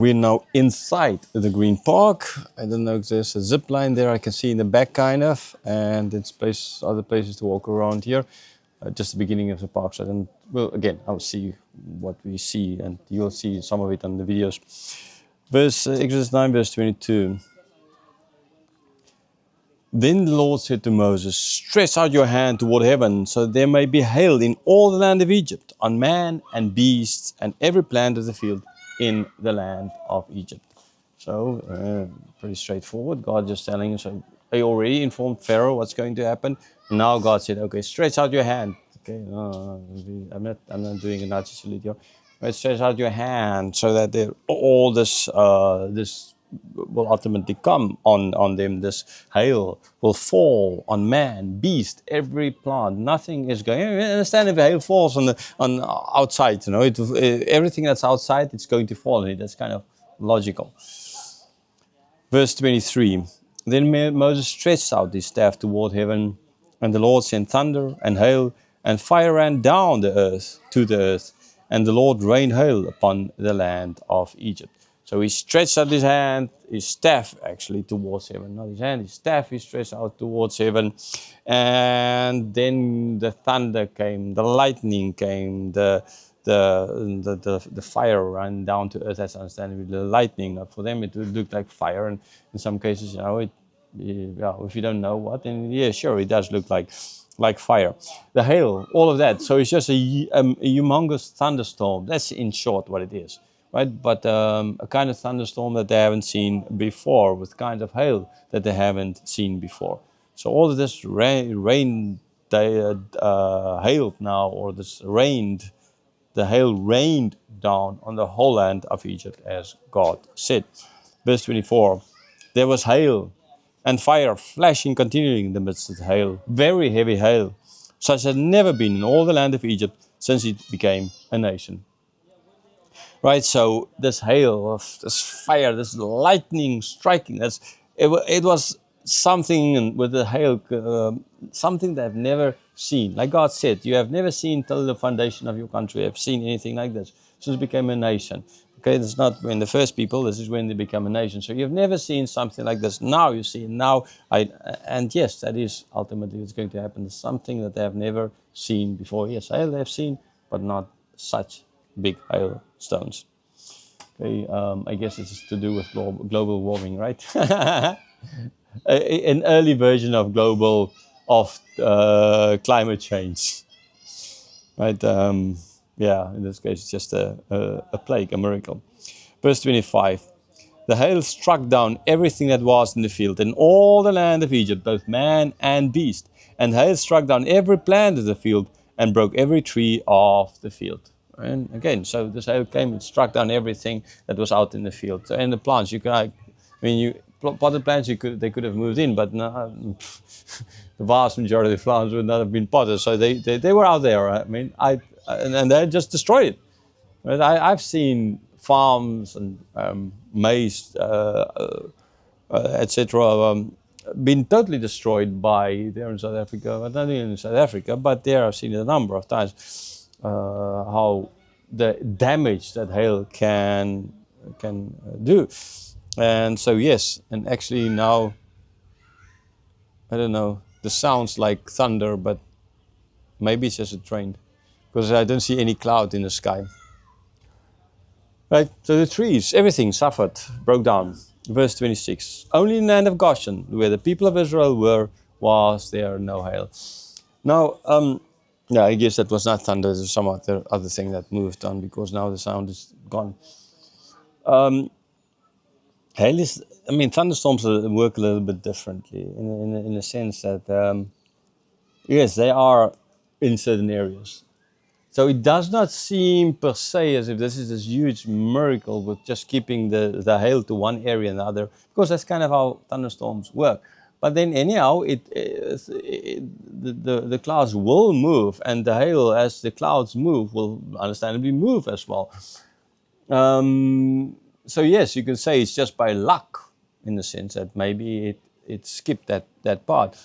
We're now inside the green park. I don't know if there's a zip line there I can see in the back kind of, and it's other places to walk around here. Just the beginning of the park. So then, well, again, I'll see what we see, and you'll see some of it on the videos. Exodus 9, verse 22. Then the Lord said to Moses, stretch out your hand toward heaven, so there may be hail in all the land of Egypt, on man and beast, and every plant of the field in the land of Egypt. So, pretty straightforward. God just telling us, I already informed Pharaoh what's going to happen. Now God said, okay, stretch out your hand. Okay, I'm not doing a Nazi salute here. But stretch out your hand so that all this will ultimately come on them. This hail will fall on man, beast, every plant. Nothing is going. I understand if hail falls on outside, everything that's outside, it's going to fall on it. That's kind of logical. Verse 23. Then Moses stretched out his staff toward heaven, and the Lord sent thunder and hail, and fire ran down to the earth, and the Lord rained hail upon the land of Egypt. So he stretched out his hand, his staff actually, towards heaven. Not his hand, his staff he stretched out towards heaven. And then the thunder came, the lightning came, the fire ran down to earth. That's understandable. The lightning, for them it would look like fire, and in some cases, if you don't know what, then yeah, sure, it does look like fire. The hail, all of that. So it's just a humongous thunderstorm. That's in short what it is, right? But a kind of thunderstorm that they haven't seen before, with kind of hail that they haven't seen before. So all of this rain, hailed now, or this rained. The hail rained down on the whole land of Egypt, as God said. Verse 24, there was hail and fire flashing continually in the midst of the hail, very heavy hail, such as had never been in all the land of Egypt since it became a nation. Right, so this hail, this fire, this lightning striking, it was something with the hail, something they've never seen. Like God said, you have never seen till the foundation of your country have seen anything like this since it became a nation. Okay, this is not when the first people, this is when they become a nation. So you've never seen something like this. Now you see, and yes, that is ultimately what's going to happen. It's something that they have never seen before. Yes, hail they've seen, but not such big hailstones. Okay, I guess it's to do with global warming, right? An early version of climate change, right? In this case, it's just a plague, a miracle. Verse 25. The hail struck down everything that was in the field, in all the land of Egypt, both man and beast. And hail struck down every plant of the field, and broke every tree of the field. And again, so this hail came and struck down everything that was out in the field. So, and the plants, potted plants, they could have moved in, but no, the vast majority of the plants would not have been potted. So they were out there. And they just destroyed it. Right? I've seen farms and maize, etc., been totally destroyed by there in South Africa, but not even in South Africa, but there I've seen it a number of times, how the damage that hail can do. And so yes, and actually now, I don't know, this sounds like thunder, but maybe it's just a train, because I don't see any cloud in the sky. Right, so the trees, everything suffered, broke down. Verse 26, only in the land of Goshen, where the people of Israel were, was there no hail. Now, I guess that was not thunder, there's some other thing that moved on, because now the sound is gone. Hail is, thunderstorms work a little bit differently, in the sense that, yes, they are in certain areas. So it does not seem per se as if this is this huge miracle with just keeping the hail to one area and the other, because that's kind of how thunderstorms work. But then anyhow, the clouds will move, and the hail, as the clouds move, will understandably move as well. So yes, you can say it's just by luck, in the sense that maybe it skipped that part.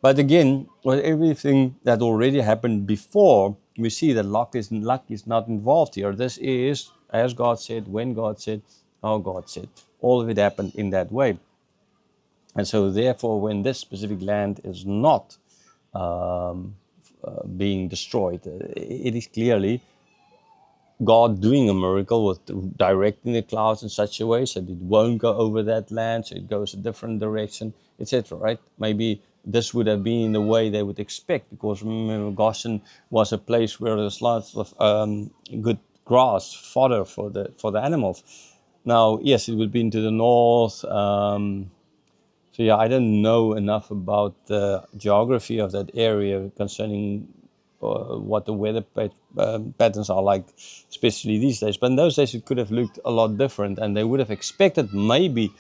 But again, with everything that already happened before, we see that luck is not involved here. This is, as God said, when God said, how God said. All of it happened in that way. And so therefore, when this specific land is not being destroyed, it is clearly God doing a miracle with directing the clouds in such a way so that it won't go over that land, so it goes a different direction, etc. Right? Maybe this would have been the way they would expect, because remember, Goshen was a place where there's lots of good grass, fodder for the animals. Now, yes, it would be into the north. So yeah, I don't know enough about the geography of that area concerning what the weather patterns are like, especially these days. But in those days, it could have looked a lot different, and they would have expected maybe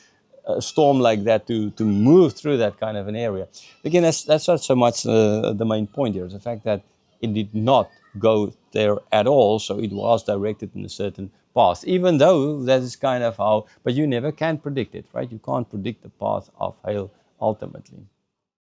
a storm like that to move through that kind of an area. Again, that's not so much the main point here. It's the fact that it did not go there at all, so it was directed in a certain path, even though that is kind of how, but you never can predict it, right? You can't predict the path of hail ultimately.